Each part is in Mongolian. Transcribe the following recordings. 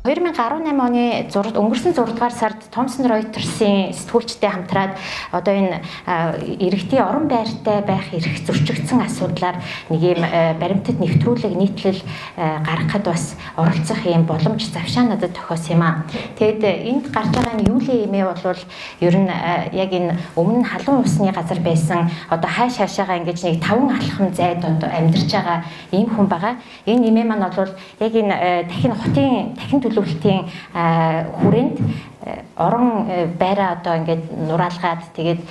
2018 оны өнгөрсөн 6 дугаар сард Thomson Reuters-ийн сэтгүүлчтэй хамтраад одоо энэ иргэдийн орон байртай байх эрх зөрчигдсөн асуудлаар нэг юм баримтат нэвтрүүлэг нийтлэл гаргахад бас оролцох юм боломж завшаа надад тохиосон юм аа. Тэгэд энд гарч байгаа нь юулийн имээ бол ер нь яг энэ өмнө халуун усны газар байсан одоо хайш хаашаага ингэж нэг 5 алхам зайд одоо амьдарч байгаа ийм хүн байгаа. Энэ имээ маань бол яг энэ дахин төлөвлөлтийн хүрээнд орон байраа одоо ингээд нураалгаад тэгээд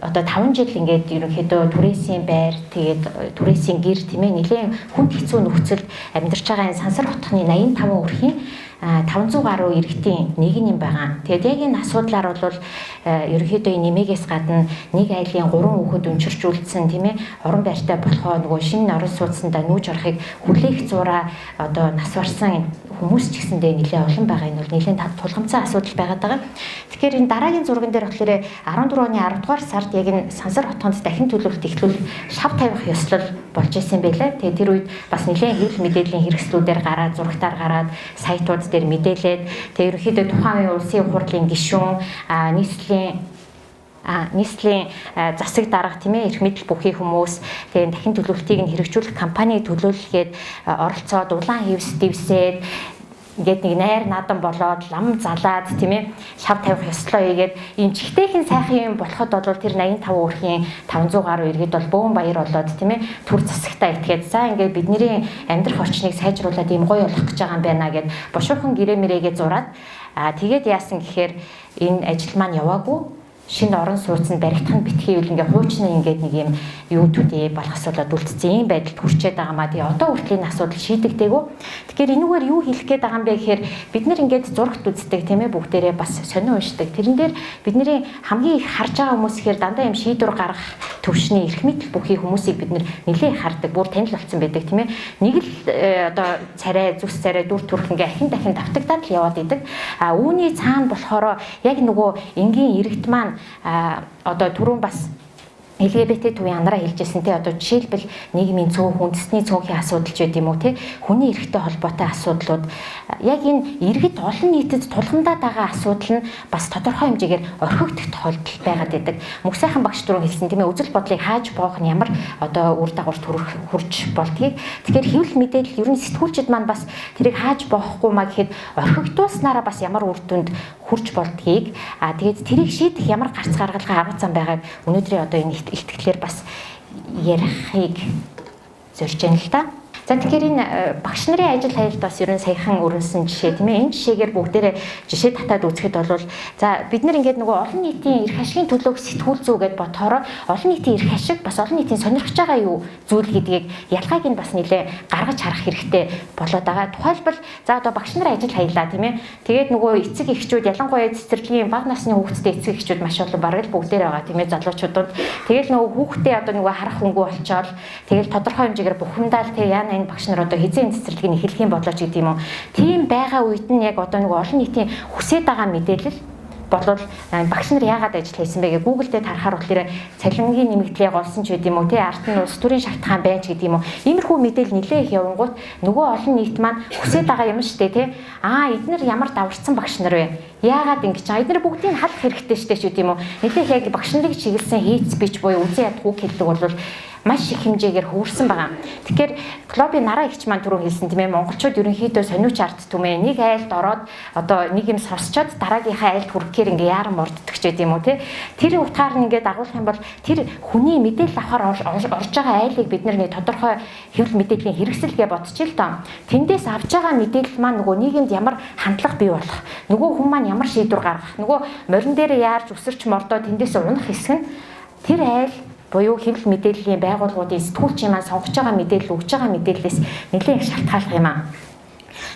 одоо 5 жил ингээд ерөнхийдөө түрээсийн байр тэгээд түрээсийн гэр тийм ээ нэлээд хүнд хэцүү нөхцөлд амьдарч байгаа энэ Сансар хотхны 85 өрхийн 500 гаруй иргэдийн нэг юм байгаа. Тэгээд яг энэ асуудлаар бол ерөнхийдөө нэмэгээс гадна нэг айлын 3 хүүхэд өнчирчүүлсэн тийм ээ орон байртай болохоо нөгөө шинэ орон сууцсандаа нүүж орохыг хүлээх зураа одоо нас барсан хүмүүс ч гэсэндээ нэлээд олон байгаа. Энэ бол нэлээд тулгамцсан асуудал байгаад байгаа. Тэгэхээр энэ дараагийн зурган дээр болохоор 14 оны 10 дугаар сард яг энэ Сансар хотгонд дахин төлөвлөлт эхлүүл шав тавих ёслол болж исэн байлаа. Тэгээд тэр үед бас нэлээд хэвлэл мэдээллийн хэрэгслүүдээр гараад зурагтаар гараад сайтууд дээр мэдээлээд тэгээд ерөнхийдөө тухайн үеийн улсын хурлын гишүүн нийслэлийн засаг дарга тийм ээ эрх мэдэл бүхий хүмүүс тэгээд дахин төлөвлөлтийг нь хэрэгжүүлэх компани төлөөллөгээд оролцоод улаан хевс дэвсээд ингээд нэг найр наадам болоод лам залаад тийм ээ шав тавих ёслоо хийгээд ийм чихтэйхэн сайхан юм болоход бол тэр 85 өрхийн 500 гаруй иргэд бол бөөн баяр болоод тийм ээ түр засагтаа итгээд за ингээд бидний амьдрах орчныг сайжруулад ийм гоё болох гэж байгаа юм байна гэд бошуухан гэрэмэрээгээ зураад тэгээд яасан гэхээр энэ ажил маань яваагүй шинэ орон сууцнд баригдахын битгий үл ингээ хуучны ингээд нэг юм юу төдий болох асуудал үлдсэн юм байдалд хүрчээд байгаа маа. Тэгээ одоо хүртэл энэ асуудал шийдэгдээгүй. Тэгэхээр энүүгээр юу хэлэх гээд байгаа юм бэ гэхээр бид нар ингээд зурагт үздэг тийм ээ бүгдээрээ бас сонио уншдаг. Тэрэн дээр бидний хамгийн их харж байгаа хүмүүс ихээр дандаа юм шийдвэр гаргах төвшний эрх мэдэл бүхий хүмүүсийг бид нар нэлээд хардаг. Бүр танил болсон байдаг тийм ээ. Нэг л одоо царай зүс царай дүр төрх ингээ ахин дахин давтагдаад л яваад идэг. Үүний цаана болохоор яг нөгөө энгийн иргэд маань одоо түрүүн бас LGBT төвийн анараа хэлжсэн те одоо жишээлбэл нийгмийн цөөн үндэсний цөөнхийн асуудал ч гэдэм үү те хүний эрхтэй холбоотой асуудлууд яг энэ иргэд олон нийтэд тулгамдаад байгаа асуудал нь бас тодорхой хэмжээгээр орхигдох тохиолдол байгаад байдаг. Мөх сайхан багш түрүүн хэлсэн тийм ээ үзэл бодлыг хааж боох нь ямар одоо үр дагаварт хүрч болдгийг. Тэгэхээр хэвлэл мэдээлэл ер нь сэтгүүлчид маань бас тэрийг хааж боохгүй маа гэхэд орхигдуулснараа бас ямар үр дүнд хүрч болдгийг тэгээд тэрийг шийдэх ямар гарц гаргалгаа арга зам байгааг өнөөдрийн одоо энэ итгэлээр бас ярихыг зорж байна л да. За тэгэхээр энэ багш нарын ажил хаялт бас ерөн саяхан өрнөсөн жишээ тийм ээ. Энэ жишээгээр бүгдээрээ жишээ татаад үзэхэд бол за бид нар ингээд нөгөө олон нийтийн эрх ашигын төлөөг сэтгүүл зүй гэд ботохоор олон нийтийн эрх ашиг бас олон нийтийн сонирхож байгаа юу зүйл гэдгийг ялгааг нь бас нэлээ гаргаж харах хэрэгтэй болоод байгаа. Тухайлбал за одоо багш нарын ажил хаялаа тийм ээ. Тэгээд нөгөө эцэг эхчүүд ялангуяа цэцэрлэгийн бага насны хүүхэдтэй эцэг эхчүүд маш олон бараг л бүгдээрээ байгаа тийм ээ залуучуудад. Тэгэл нөгөө хүүхдээ одоо нөгөө харах хөнгөө болчоод тэгэл тодорхой хэмжээгээр бухимдаал тэг яана багш нар одоо хизээ цэцэрлэгийг эхлэх юм болооч гэдэг юм уу. Тийм байгаа үед нь яг одоо нэг олон нийтийн хүсэж байгаа мэдээлэл болвол багш нар яагаад ажил хийсэн бэ гэж Google дээр харахаар болохоор цалингийн нэмэгдлийг олсон ч гэдэг юм уу тий арт нь улс төрийн шалтгаан байж гэдэг юм уу. Иймэрхүү мэдээлэл нэлээ их явангууд нөгөө олон нийт маань хүсэж байгаа юм шүү дээ тий. Эднэр ямар даварцсан багш нар вэ? Яагаад ингэж байгаа? Эднэр бүгдийг халах хэрэгтэй шүү дээ ч гэдэг юм уу. Нэлээ яг багш нарыг чиглэсэн хейт спич буюу үзэн ядах үг хэлдэг бол маш их хэмжээгээр хөвөрсөн байгаа. Тэгэхээр клубын нараа ихч маань түрүү хэлсэн тийм ээ монголчууд ерөнхийдөө сониуч арт түмээ нэг айлд ороод одоо нэг юм сонсчоод дараагийнхаа айлд хүрэхээр ингээ яаран морддог ч гэдэм үү те. Тэр утгаар нь ингээ дагуулах юм бол тэр хүний мэдээлэл авахар орж байгаа айлыг бид нэг тодорхой хэвлэл мэдээллийн хэрэгсэлгээ бодчих л доо. Тэндээс авж байгаа мэдээлэл маань нөгөө нийгэмд ямар хандлага бий болох, нөгөө хүн маань ямар шийдвэр гаргах, нөгөө морин дээр яарч өсөрч мордоо тэндээс унах хэсэг нь тэр айл буюу хэвлэл мэдээллийн байгууллагуудын сэтгүүлчийн маань сонгож байгаа мэдээлэл өгж байгаа мэдээллээс нэлээд их шалтгааллах юм аа.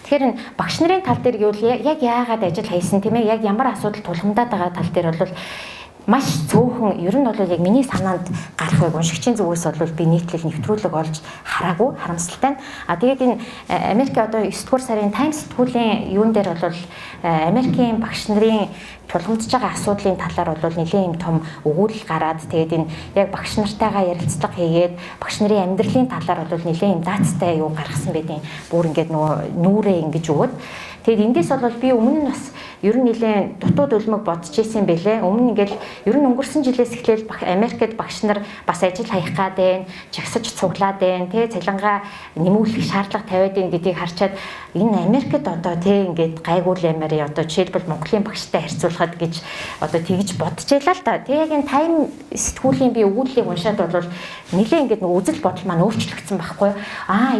Тэгэхээр энэ багш нарын тал дээр гэвэл яг яагаад ажил хийсэн тийм ээ яг ямар асуудал тулгамдаад байгаа тал дээр бол маш цөөхөн ер нь бол яг миний санаанд гарах байг уншигчийн зүгээс бол би нийтлэл нэвтрүүлэг олж хараагүй харамсалтай. Тэгээд энэ Америк одоо 9 дугаар сарын Times сэтгүүлийн юун дээр бол Америкийн багш нарын тулгамдж байгаа асуудлын талаар бол нэлээд юм том өгүүлэл гараад тэгээд энэ яг багш нартайгаа ярилцлага хийгээд багш нарын амьдралын талаар бол нэлээд юм даацтай юу гаргасан байдیں۔ Бүр ингээд нөгөө нүүрээ ингэж өгөөд Тэгээд эндээс бол би өмнө нь бас ер нь нэлээд дутууд өлмөг бодож исэн байлээ. Өмнө ингээл ер нь өнгөрсөн жилээс эхлээл Америкт багш нар бас ажил хаях гад байна, жагсаж цуглаад байна, тий цалингаа нэмүүлэх шаардлага тавиад байна гэдгийг харчаад энэ Америкт одоо тий ингээд гайгуулмаар одоо жишээлбэл Монголын багштай харьцуулахад гэж одоо тэгж бодож байлаа л да. Тий яг энэ тайм сэтгүүлийн би өгүүллийг уншаад бол нэлээ ингээд нэг үзэл бодол маань өөрчлөгдсөн байхгүй.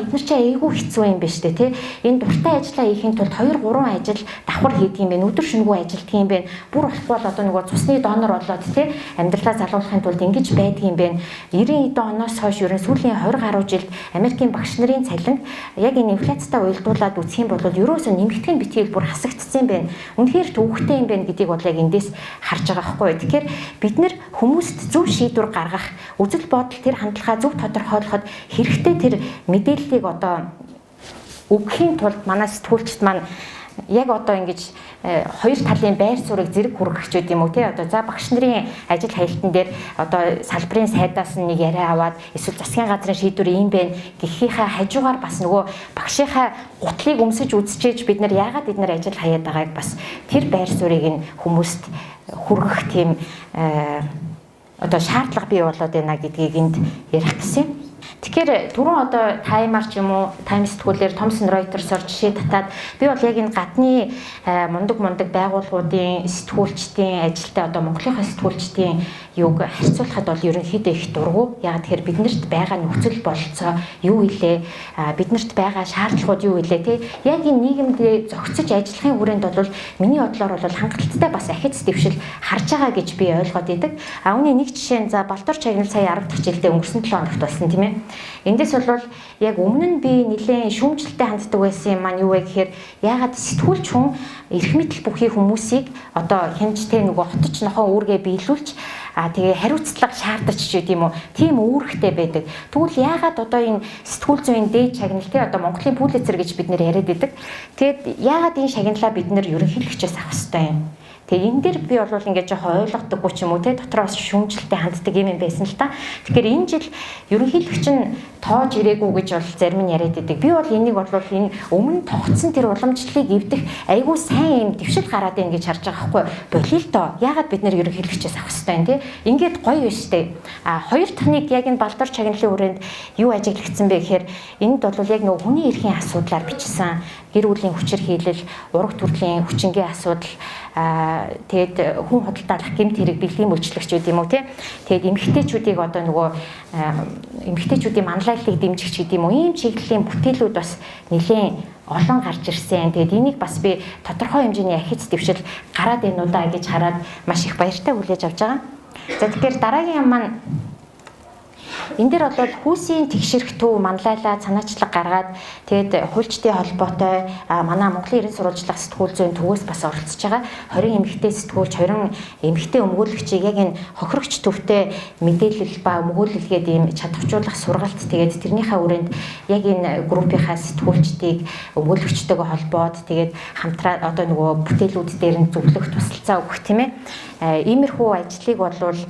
Эдгээр чи айгүй хэцүү юм биш үү тий. Энэ дуртай ажиллаа хийхин тулд 2 3 ажил давхар хийдэг юм байна. Өдөр шөнөгүй ажилтдаг юм байна. Бүр болохгүй бол одоо нөгөө цусны донор болоод тий амьдралаа залгуулахын тулд ингэж байдаг юм байна. 90 оноос хойш ерөн сүүлийн 20 гаруй жилд Америкийн багш нарын цалин яг энэ инфляцтай уялдуулаад үсэх юм бол ерөөсөө нэмэгдэх нь битгий бүр хасагдсан юм байна. Үнэхээр төвөгтэй юм байна гэдгийг бол яг эндээс харж байгаа байхгүй. Тэгэхээр бид нэр хүмүүст зөв шийдвэр гаргах, үзэл бодол тэр хандлагаа зөв тодорхойлоход хэрэгтэй тэр мэдээллийг одоо өгөхийн тулд манай сэтгүүлчд маань яг одоо ингэж хоёр талын байр суурийг зэрэг хүргэх ч гэдэм үү тий одоо за багш нарын ажил хаялтан дээр одоо салбарын сайдаас нэг яриа аваад эсвэл засгийн газрын шийдвэр ийм байна гэхийнхаа хажуугаар бас нөгөө багшийнхаа гутлыг өмсөж үзчихээж бид нар яагаад эдгээр ажил хаяад байгааг бас тэр байр суурийг нь хүмүүст хүргэх тийм одоо шаардлага бий болоод байна гэдгийг энд ярих гэсэн юм. Тэгэхээр түрүүн одоо таймар ч юм уу тайм сэтгүүлээр Thomson Reuters-оор жишээ татаад би бол яг энэ гадны мундаг байгууллагуудын сэтгүүлчдийн ажилтай одоо Монголынхаа сэтгүүлчдийн юуг харьцуулахад бол ерөнхийдөө их дургу. Яг тэгэхээр биднэрт байгаа нөхцөл бололцоо юу илээ, биднэрт байгаа шаардлагууд юу илээ тий. Яг энэ нийгэмд зохицож ажиллахын хүрээнд бол миний бодлоор бол хангалттай бас ахиц дэвшил харж байгаа гэж би ойлгоод идэг. Үүний нэг жишээ нь за Балдуур чагнал сая 10 дахь жилдээ өнгөрсөн 7 хоногт болсон тийм ээ. Эндээс бол яг өмнө нь би нэлээд шүүмжлэлтэй ханддаг байсан юм маань юу вэ гэхээр ягаад сэтгүүлч хүн эрх мэдэл бүхий хүмүүсийг одоо хянжтэй нөгөө хотч нохоо үүргээ биелүүлж тэгээ хариуцлага шаардаж ч гэдэм үү тийм үүрэгтэй байдаг. Тэгвэл ягаад одоо энэ сэтгүүл зүйн дээд шагнал тий одоо Монголын Пулитцер гэж бид нэр яриад байдаг. Тэгэд ягаад энэ шагналаа бид нэр ерөнхийлөгчөөс авах хэрэгтэй юм? Тэгээ энэ дээр би бол ингээд жоохон ойлгодоггүй ч юм уу те дотроос шүүмжлэлтэй ханддаг юм байсан л та. Тэгэхээр энэ жил ерөнхийлөгч нь тоож ирээгүй гэж бол зарим нь яриад идэг. Би бол энийг бол энэ өмнө тогтсон тэр уламжлалыг эвдэх айгүй сайн юм дэвшил гараад байна гэж харж байгаа байхгүй. Болио л доо. Яагаад бид нэр ерөнхийлөгчөөс авах хэрэгтэй юм те? Ингээд гоё биш те. Хоёр дахь нэг яг энэ Балдуур чагналын хүрээнд юу ажиглагдсан бэ гэхээр энд бол яг нөгөө хүний эрхийн асуудлаар бичсэн гэр бүлийн хүчээр хийлэл, ураг төрлийн хүчингийн асуудал тэгээд хүн худалдаалах гэмт хэрэг бэлгийн мөлчлөгч гэдэг юм уу тий. Тэгээд эмэгтэйчүүдийг одоо нөгөө эмэгтэйчүүдийн манлайллыг дэмжигч гэдэг юм уу ийм чиглэлийн бүтээлүүд бас нэлээд олон гарч ирсэн. Тэгээд энийг бас би тодорхой хэмжээний ахиц дэвшил гараад байна уу да гэж хараад маш их баяртай хүлээж авч байгаа. За тэгэхээр дараагийн юм маань энэ дээр бол хүүсийн тэгшэрх төв манлайлаад санаачлаг гаргаад тэгээд хуульчдын холбоотой манай Монголын эрен сурвалжлах сэтгүүл зүйн төвөөс бас оролцож байгаа 20 эмэгтэй сэтгүүлч 20 эмэгтэй өмгөөлөгчийг яг энэ хохирогч төвтэй мэдээлэл ба өмгөөлөлгээд ийм чадваржуулах сургалт тэгээд тэрнийхээ хүрээнд яг энэ группийнхаа сэтгүүлчдийг өмгөөлөгчтэйгээ холбоод тэгээд хамтраа одоо нөгөө бүтээлүүд дээр нь зөвлөх тусалцаа өгөх тийм ээ иймэрхүү ажлыг болвол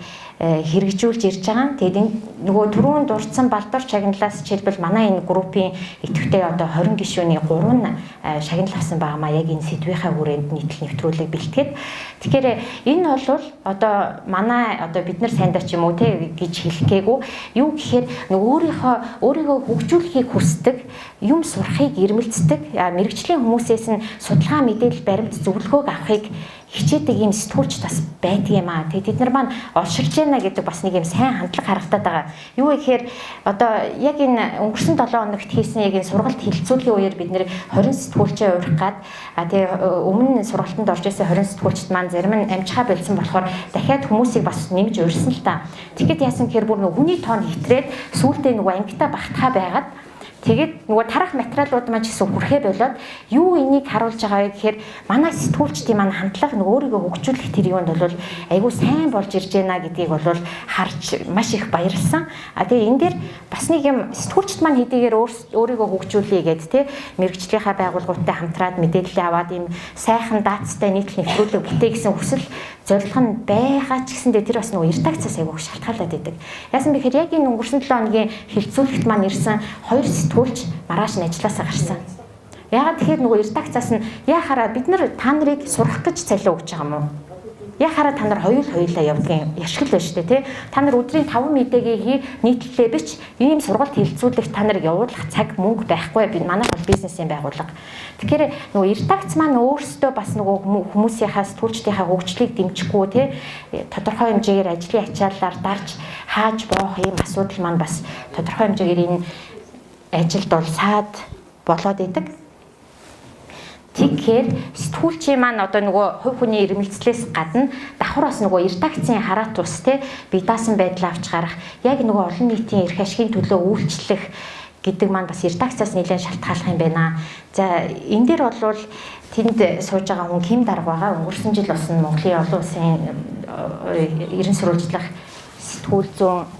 хэрэгжүүлж ирж байгаа. Тэгээд энэ нөгөө түрүүн дурдсан Балдуур чагналаас жишээлбэл манай энэ группийн идэвхтэй одоо 20 гишүүний 3 нь шагнал авсан байгаамаа яг энэ сэдвийнхаа хүрээнд нийтлэл нэвтрүүлэг бэлтгээд. Тэгэхээр энэ бол одоо манай одоо бид нар сайндаа ч юм уу те гэж хэлэхгээгүй юу гэхээр нөгөө өөрийгөө хөгжүүлэхийг хүсдэг, юм сурахыг эрмэлздэг, мэрэгжлийн хүмүүсээс нь судалгаа мэдээлэл баримт зөвлөгөөг авахыг хичээдэг юм сэтгүүлч бас байдаг юм аа. Тэгээд тэд нар маань олширч байна гэдэг бас нэг юм сайн хандлага харагдаад байгаа. Юу гэхээр одоо яг энэ өнгөрсөн 7 хоногт хийсэн яг энэ сургалт хилцүүлгийн үеэр бид нэр 20 сэтгүүлчээ урих гад тэгээ өмнө сургалтанд орж исэн 20 сэтгүүлчд маань зарим нь амжихаа болсон болохоор дахиад хүмүүсийг бас нэмж урьсан л та. Тэгэхэд яасан гэхээр бүр нөгөө хүний тоон хэтрээд сүүлдээ нөгөө ангитаа багтахаа байгаад тэгээд нөгөө тарах материалууд маань ч гэсэн хүрхээ болоод юу энийг харуулж байгаа вэ гэхээр манай сэтгүүлчдийн маань хандлага нөгөө өөрийгөө хөгжүүлэх тэр юунд бол айгүй сайн болж ирж байна гэдгийг бол харж маш их баярлсан. Тэгээ энэ дээр бас нэг юм сэтгүүлчд маань хэдийгээр өөрийгөө хөгжүүлээ гэд тэ мэрэгжлийнхаа байгууллагуудтай хамтраад мэдээлэл аваад ийм сайхан даацтай нийтлэл нэвтрүүлэг бүтээ гэсэн хүсэл зорилго нь байгаа ч гэсэндээ тэр бас нөгөө редакцаас айгүй шалтгаалаад байдаг. Яасан бэ гэхээр яг энэ өнгөрсөн 7 хоногийн хилцүүлэгт маань ирсэн 2 сэтгүүлч маргааш нь ажилласаа гарсан. Ягаад тэгэхээр нөгөө редакцаас нь яхаараа бид нар та нарыг сурах гэж цалиу өгч байгаа юм уу? Яхаараа та нар хоёулаа явдгийн яшгил байна шүү дээ тий. Та нар өдрийн 5 мэдээгээ хий, нийтлэлээ бич, ийм сургалт хилцүүлэх та нарыг явуулах цаг мөнгө байхгүй. Би манайх бол бизнесийн байгууллага. Тэгэхээр нөгөө редакц маань өөрсдөө бас нөгөө хүмүүсийнхаа сэтгүүлчдийнхаа хөгжлийг дэмжихгүй тий. Тодорхой хэмжээгээр ажлын ачааллаар дарж хааж боох ийм асуудал маань бас тодорхой хэмжээгээр энэ ажилд бол саад болоод идэг. Тэгэхээр сэтгүүлчийн маань одоо нөгөө хувь хүний ирмэлцлээс гадна давхар бас нөгөө редакцийн хараат ус те бие даасан байдал авч гарах яг нөгөө олон нийтийн эрх ашигын төлөө үйлчлэх гэдэг маань бас редакцаас нэлээд шалтгааллах юм байна. За энэ дээр бол тэнд сууж байгаа хүн Ким дарга байгаа. Өнгөрсөн жил болсон Монголын олон улсын ерөн сурвалжлах сэтгүүл зүүн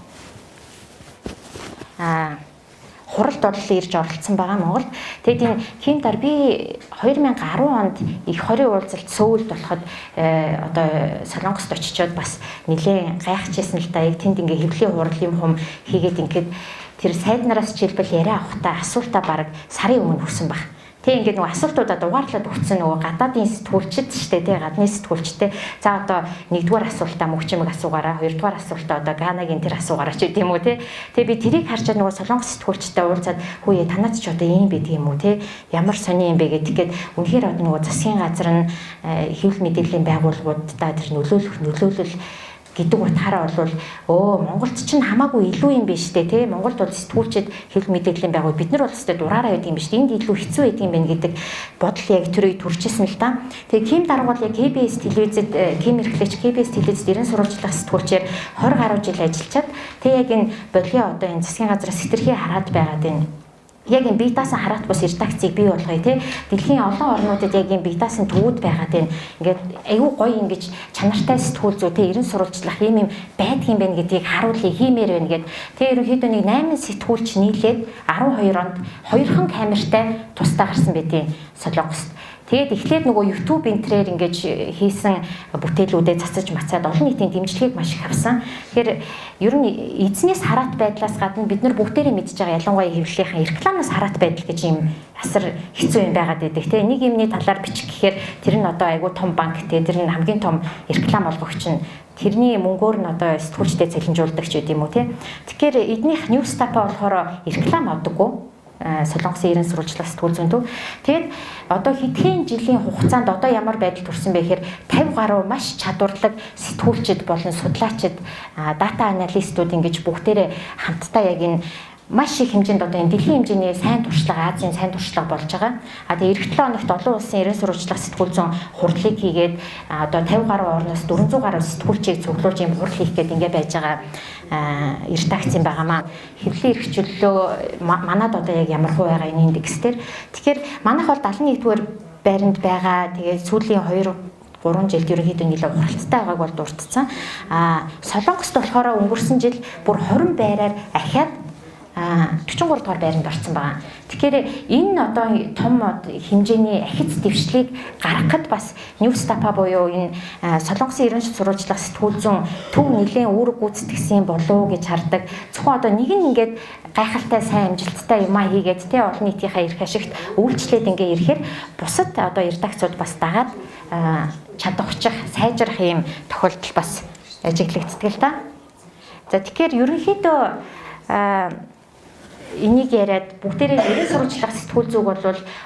хуралд орлон ирж оролцсон байгаа Монгол. Тэгээд энэ Ким дар би 2010 онд их хорийн уулзалт Сөүлд болоход одоо Солонгост очичоод бас нэлээд гайхажсэн л да. Яг тэнд ингээ хэвлэлийн хурал юм хум хийгээд ингээд тэр сайд нараас жишээлбэл яриа авахтаа асуултаа бараг сарын өмнө өгсөн баг. Тэг ингээд нөгөө асуултуудаа дугаарлаад өгсөн нөгөө гадаадын сэтгүүлчд шүү дээ, гадны сэтгүүлчтэй. За одоо нэгдүгээр асуултаа мөгчмөг асуугаараа, хоёрдугаар асуултаа одоо Ганагийн тэр асуугаараа ч гэдэм үү те. Тэг би тэрийг харчаад нөгөө солонгос сэтгүүлчтэй уулзаад хүүе танад ч одоо ийм байдаг юм уу те. Ямар сони юм бэ гэдэг. Үнэхээр одоо нөгөө засгийн газар нь хэвлэл мэдээллийн байгууллагуудаа тэр нөлөөлөл гэдэг утгаараа бол Монголд чинь хамаагүй илүү юм биш үү те. Монголд бол сэтгүүлчид хэвлэл мэдээллийн байгуул бид нар бол өстэй дураараа байдаг юм биш. Энд илүү хэцүү байдаг юм байна гэдэг бодол яг тэр үед төрчихсэн л да. Тэгээ Ким дарга бол яг KBS телевизэд Ким эрхлэгч KBS телевизэд ерэн сурвалжлах сэтгүүлчээр 20 гаруй жил ажиллачаад тэгээ яг энэ бодлогын одоо энэ засгийн газраас хэтэрхий хараад байгаад байна. Яг энэ бие даасан хараат бус редакцийг бий болгоё тий. Дэлхийн олон орнуудад яг энэ бие даасан төвүүд байгаад байна. Ингээд аюу гоё ингэж чанартай сэтгүүл зүй тий ерэн сурвалжлах юм байдгийн байна гэдгийг харуулъя хиймээр байна гэд. Тэгээ ерөнхийдөө нэг 8 сэтгүүлч нийлээд 12 онд 2хан камертай тусдаа гарсан байдیں۔ Солонгост. Тэгээд эхлээд нөгөө YouTube энтрээр ингэж хийсэн бүтээлүүдэд цацаж мацаад олон нийтийн дэмжлэгийг маш их авсан. Тэгэхээр ер нь эзнээс хараат байдлаас гадна бид нар бүгдээрээ мэдж байгаа ялангуяа хэвлэлийнхэн рекламаас хараат байдал гэж юм асар хэцүү юм байгаад байдаг тийм. Нэг юмний талаар бичих гэхээр тэр нь одоо айгүй том банк тийм тэр нь хамгийн том реклам олгогч нь тэрний мөнгөөр нь одоо сэтгүүлчдэд цалинжуулдаг ч гэдэм үү тийм. Тэгэхээр эднийх Newstapa болохоор реклам авдаггүй. Солонгосын ерэн сурвалжлах сэтгүүл зүйн төв. Тэгэд одоо хэдхэн жилийн хугацаанд одоо ямар байдал төрсөн бэ гэхээр 50 гаруй маш чадварлаг сэтгүүлчид болон судлаачид дата аналистууд ингэж бүгдээрээ хамтдаа яг энэ маш их хэмжээнд одоо энэ дэлхийн хэмжээний сайн туршлага, Азийн сайн туршлага болж байгаа. Тэгээ эх 7 хоногт олон улсын ерэн сурвалжлах сэтгүүл зүйн хурлыг хийгээд одоо 50 гаруй орноос 400 гаруй сэтгүүлчийг цуглуулж юм хурл хийх гээд ингэ байж байгаа редакцийн байгаамаа. Хэвлэлийн эрхчлөлөө манад одоо яг ямар хуу байгаа энэ индекс дээр. Тэгэхээр манайх бол 71-р байранд байгаа. Тэгээ сүүлийн 2-3 жилд ерөнхийдөө нэлээд хуралцтай байгааг бол дурдсан. Солонгост болохоор өнгөрсөн жил бүр 20 байраар ахиад 43 дугаар байранд орсон байгаа. Тэгэхээр энэ одоо том хэмжээний ахиц дэвшлийг гаргахад бас Newstapa буюу энэ солонгосын ерөн сурвалжлах сэтгүүл зүйн төв нэлээд үүрэг гүйцэтгэсэн болов гэж хардаг. Зөвхөн одоо нэг нь ингээд гайхалтай сайн амжилттай юмаа хийгээд те олон нийтийнхээ эрх ашигт үйлчлээд ингээ ирэхээр бусад одоо редакцууд бас дагаад чадахчих, сайжрах юм тохиолдол бас ажиглагддаг л да. За тэгэхээр ерөнхийдөө энийг яриад бүгдээрээ ерэн сурвалжлах сэтгүүл зүг бол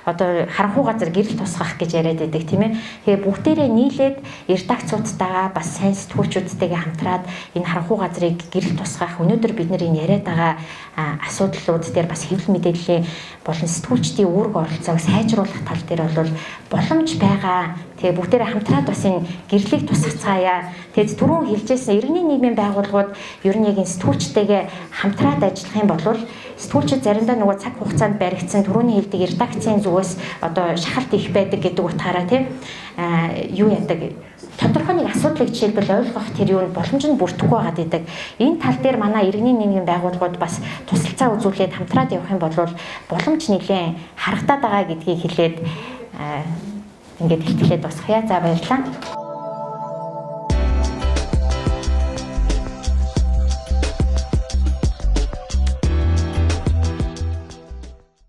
одоо харанхуй газар гэрэл тусгах гэж яриад байдаг тийм ээ. Тэгээ бүгдээрээ нийлээд редакцуудтайгаа бас сайн сэтгүүлчүүдтэйгээ хамтраад энэ харанхуй газрыг гэрэл тусгах өнөөдөр бид нар энэ яриад байгаа асуудлууд дээр бас хэвлэл мэдээллийн болон сэтгүүлчдийн үүрэг оролцоог сайжруулах тал дээр бол боломж байгаа. Тэгээ бүгдээрээ хамтраад бас энэ гэрлийг тусгацгаая. Тэгээд түрүүн хэлжсэн иргэний нийгмийн байгууллагууд ер нь яг энэ сэтгүүлчтэйгээ хамтраад ажиллах юм бол сэтгүүлчид заримдаа нөгөө цаг хугацаанд баригдсан түрүүний хэлдэг редакцийн зүгээс одоо шахалт их байдаг гэдэг утгаараа тийм юу яадаг тодорхой нэг асуудлыг жишээлбэл ойлгох тэр юу боломж нь бүрдэхгүй байгаад идэг. Энэ тал дээр манай иргэний нийгмийн байгууллагууд бас тусалцаа үзүүлээд хамтраад явах юм бол боломж нэлээд харагдаад байгаа гэдгийг хэлээд ингээд хэлтгэлээд босгоё. За баярлалаа.